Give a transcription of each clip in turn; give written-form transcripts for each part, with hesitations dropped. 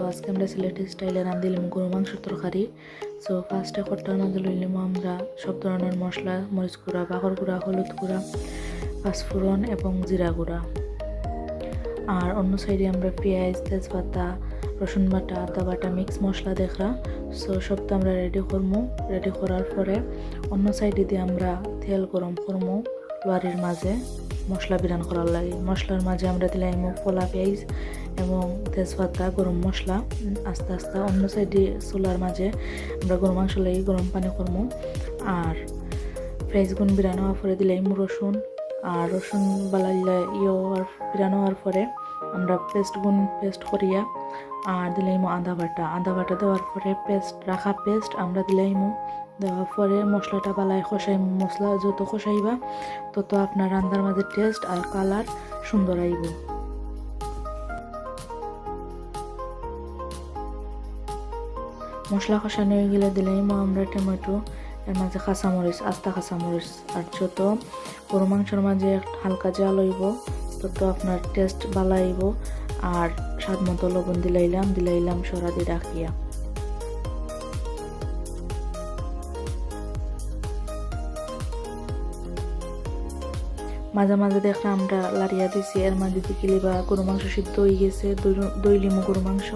আজকে আমরা সিলেটি স্টাইলে রাঁধিলাম গরু মাংসের তরকারি। সো ফার্স্টে খট্টার মধ্যে লইলাম আমরা সব ধরনের মশলা, মরিচ গুঁড়া, বাকর গুঁড়া, হলুদ গুঁড়া, পাঁচফোড়ন এবং জিরা গুঁড়া। আর অন্য সাইডে আমরা পেঁয়াজ, তেজপাতা, রসুন বাটা, আদা বাটা, মিক্স মশলা দেখরা। সো সব তো আমরা রেডি করবো। রেডি করার পরে অন্য সাইডে দিয়ে আমরা তেল গরম করবো বাড়ির মাঝে মশলা বিরান করার লাগে। মশলার মাঝে আমরা দিলাম ফোলা পেঁয়াজ এবং তেজপাতা, গরম মশলা। আস্তে আস্তে অন্য সাইডে চুলার মাঝে আমরা গরম মাংস লাগে গরম পানি করবো। আর পেঁয়াজ গুণ বিরান হওয়ার পরে দিলাম রসুন। আর রসুন বালাইলে বিরান হওয়ার পরে আমরা পেস্ট করিয়া আর দিলাম আদা বাটা দেওয়ার পরে রাখা পেস্ট আমরা দিলাম। দেওয়ার পরে মশলাটা বালাই কষাই, মশলা যত কষাইবা তত আপনার রান্নার মাঝে টেস্ট আর কালার সুন্দর আইব। মশলা কষানো হয়ে গেলে দিলাম আমরা টমেটো, এর মাঝে কাঁচামরিচ, আস্তা কাঁচামরিচ। আর যত গরু মাংসের মাঝে হালকা জাল হইব তত আপনার টেস্ট ভালো আইব। আর স্বাদ মতো লবণ দিলাইলাম সরা দিয়ে রাখিয়া। মাঝে মাঝে দেখলাম আমরা লাড়িয়া দিছি, এর মাঝে দিকিলি বা গরু মাংস সিদ্ধ হয়ে গেছে। দই লিমু গরু মাংস।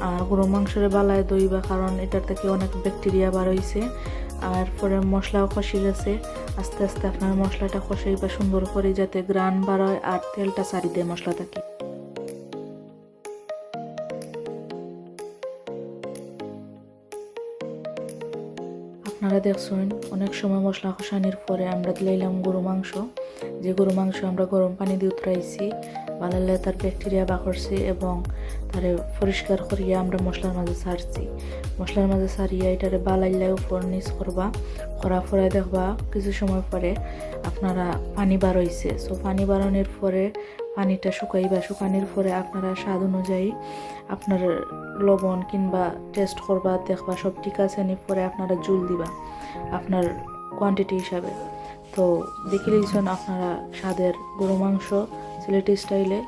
আর গরু মাংসের বালায় দইবা, কারণ এটার থেকে অনেক ব্যাকটেরিয়া বার হয়েছে। আর পরে মশলাও কষি গেছে। আস্তে আস্তে আপনার মশলাটা কষাইবা সুন্দর করে, যাতে গ্রান বার হয় আর তেলটা ছাড়ি দেয় মশলা থেকে। আপনারা দেখছেন অনেক সময় মশলা কষানির পরে আমরা দিলাইলাম গরু মাংস। যে গরু মাংস আমরা গরম পানি দিয়ে উতরাইছি, বানালে তার ব্যাকটেরিয়া বাকরছে এবং তারে পরিষ্কার করিয়া আমরা মশলার মাঝে ছাড়ছি। মশলার মাঝে ছাড়িয়া এটারে বালাইলে উপর নিচ করবা, করা পরে দেখবা কিছু সময় পরে আপনারা পানি বার হইছে। সো পানি বাড়ানোর পরে পানিটা শুকানির পরে আপনারা স্বাদ অনুযায়ী আপনার লবণ কিংবা টেস্ট করবা, দেখবা সব ঠিক আছে নি, পরে আপনারা জল দিবা আপনার কোয়ান্টিটি হিসাবে। তো দেখে লইছেন আপনারা স্বাদের গরু মাংস সিলেটি স্টাইলে।